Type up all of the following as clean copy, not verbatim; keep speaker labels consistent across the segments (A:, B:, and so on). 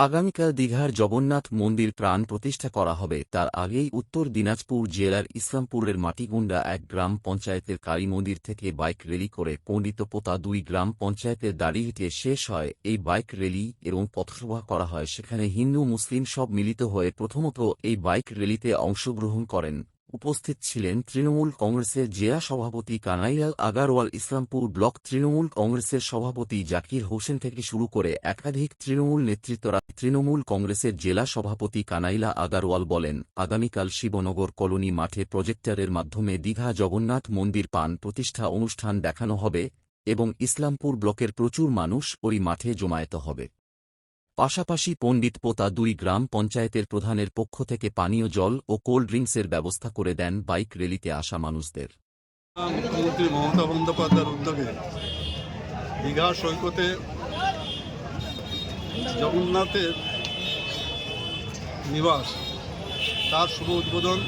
A: আগামীকাল দীঘার জগন্নাথ মন্দির প্রাণ প্রতিষ্ঠা করা হবে। তার আগেই উত্তর দিনাজপুর জেলার ইসলামপুরের মাটিগুন্ডা এক গ্রাম পঞ্চায়েতের কালী মন্দির থেকে বাইক র্যালি করে পণ্ডিতপোতা 2 গ্রাম পঞ্চায়েতের দাঁড়িয়ে শেষ হয় এই বাইক র্যালি এবং পথসভা করা হয়। সেখানে হিন্দু মুসলিম সব মিলিত হয়ে প্রথমত এই বাইক র্যালিতে অংশগ্রহণ করেন। উপস্থিত ছিলেন তৃণমূল কংগ্রেসের জেলা সভাপতি কানাইলাল আগারওয়াল, ইসলামপুর ব্লক তৃণমূল কংগ্রেসের সভাপতি জাকির হোসেন থেকে শুরু করে একাধিক তৃণমূল নেতৃত্বরা। তৃণমূল কংগ্রেসের জেলা সভাপতি কানাইলা আগারওয়াল বলেন, আগামীকাল শিবনগর কলোনি মাঠে প্রজেক্টরের মাধ্যমে দীঘা জগন্নাথ মন্দির প্রাণ প্রতিষ্ঠা অনুষ্ঠান দেখানো হবে এবং ইসলামপুর ব্লকের প্রচুর মানুষ ওই মাঠে জমায়েত হবে। পাশাপাশি পণ্ডিতপোতা 2 গ্রাম পঞ্চায়েতের প্রধানের পক্ষ থেকে পানীয় জল ও কোল্ড ড্রিঙ্কসের ব্যবস্থা করে দেন বাইক র্যালিতে আসা মানুষদের।
B: মুখ্যমন্ত্রী মমতা বন্দ্যোপাধ্যায়ের উদ্যোগে দীঘা সৈকতে জগন্নাথের নিবাস তার শুভ উদ্বোধন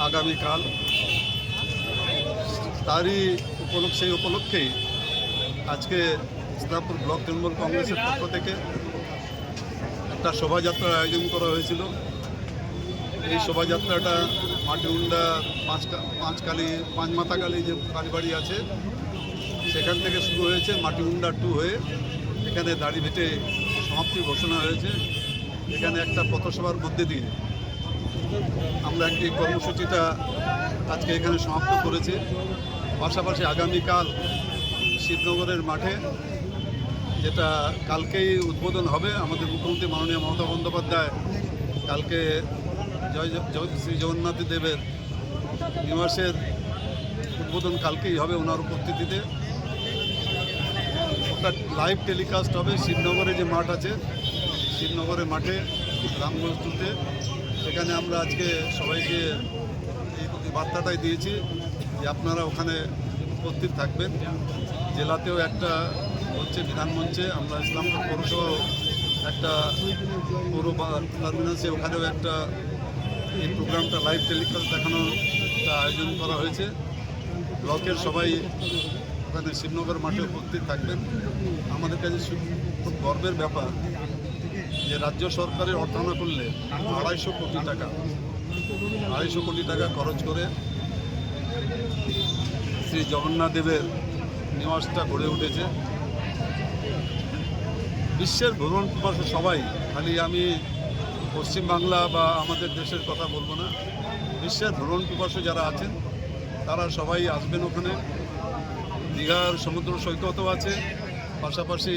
B: আগামীকাল। তারই সেই উপলক্ষেই আজকে ইসলামপুর ব্লক তৃণমূল কংগ্রেসের পক্ষ থেকে একটা শোভাযাত্রার আয়োজন করা হয়েছিল। এই শোভাযাত্রাটা মাটিগুন্ডা পাঁচমাথাকালী যে কালীবাড়ি আছে সেখান থেকে শুরু হয়েছে, মাটিগুন্ডা 2 হয়ে এখানে দাড়িভিটে সমাপ্তি ঘোষণা হয়েছে। এখানে একটা পথসভার মধ্যে দিয়ে আমরা একটি কর্মসূচিটা আজকে এখানে সমাপ্ত করেছি। পাশাপাশি আগামীকাল শিবনগরের মাঠে, যেটা কালকেই উদ্বোধন হবে, আমাদের মুখ্যমন্ত্রী মাননীয় মমতা বন্দ্যোপাধ্যায় কালকে শ্রী জগন্নাথ দেবের নিবাসের উদ্বোধন কালকেই হবে ওনার উপস্থিতিতে। একটা লাইভ টেলিকাস্ট হবে শিবনগরে যে মাঠ আছে, শিবনগরের মাঠে রামগঞ্জতে। সেখানে আমরা আজকে সবাইকে এই বার্তাটাই দিয়েছি যে আপনারা ওখানে উপস্থিত থাকবেন। জেলাতেও একটা হচ্ছে বিধানমঞ্চে, আমরা ইসলামপুর পৌরসভা একটা পৌর টার্মিনাসে ওখানেও একটা এই প্রোগ্রামটা লাইভ টেলিকাস্ট দেখানোর একটা আয়োজন করা হয়েছে। ব্লকের সবাই ওখানে শিবনগর মাঠে উপস্থিত থাকবেন। আমাদের কাছে খুব গর্বের ব্যাপার যে রাজ্য সরকারের অর্থায়ন করলে 250 কোটি টাকা খরচ করে শ্রী জগন্নাথ দেবের নিবাসটা গড়ে উঠেছে। বিশ্বের ভ্রমণ পিপাসু সবাই, খালি আমি পশ্চিমবাংলা বা আমাদের দেশের কথা বলবো না, বিশ্বের ভ্রমণ পিপাসু যারা আছেন তারা সবাই আসবেন ওখানে। দীঘার সমুদ্র সৈকতও আছে, পাশাপাশি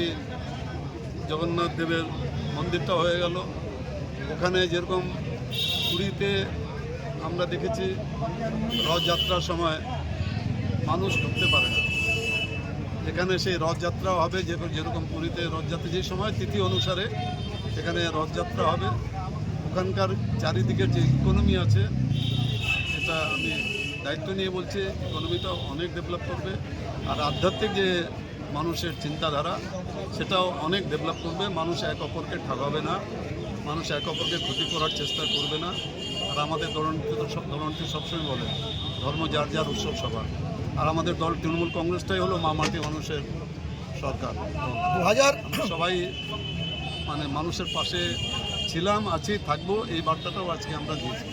B: জগন্নাথ দেবের মন্দিরটা হয়ে গেল। ওখানে যেরকম পুরীতে আমরা দেখেছি রথযাত্রার সময় মানুষ ঢুকতে পারে না, এখানে সেই রথযাত্রাও হবে। যেরকম পুরীতে রথযাত্রা যে সময় তিথি অনুসারে সেখানে রথযাত্রা হবে। ওখানকার চারিদিকের যে ইকোনমি আছে, এটা আমি দায়িত্ব নিয়ে বলছি, ইকোনমিটা অনেক ডেভেলপ করবে। আর আধ্যাত্মিক যে মানুষের চিন্তাধারা সেটাও অনেক ডেভেলপ করবে। মানুষ এক অপরকে ঠকাবে না, মানুষ এক অপরকে ক্ষতি করার চেষ্টা করবে না। আর আমাদের দলনেত্রী সবসময় বলে ধর্ম যার যার, উৎসব সবার। আর আমাদের দল তৃণমূল কংগ্রেসটাই হলো মা মাটি মানুষের সরকার।
C: 2000
B: সবাই মানুষের পাশে ছিলাম, আছি, থাকবো, এই বার্তাটাও আজকে আমরা দিয়েছি।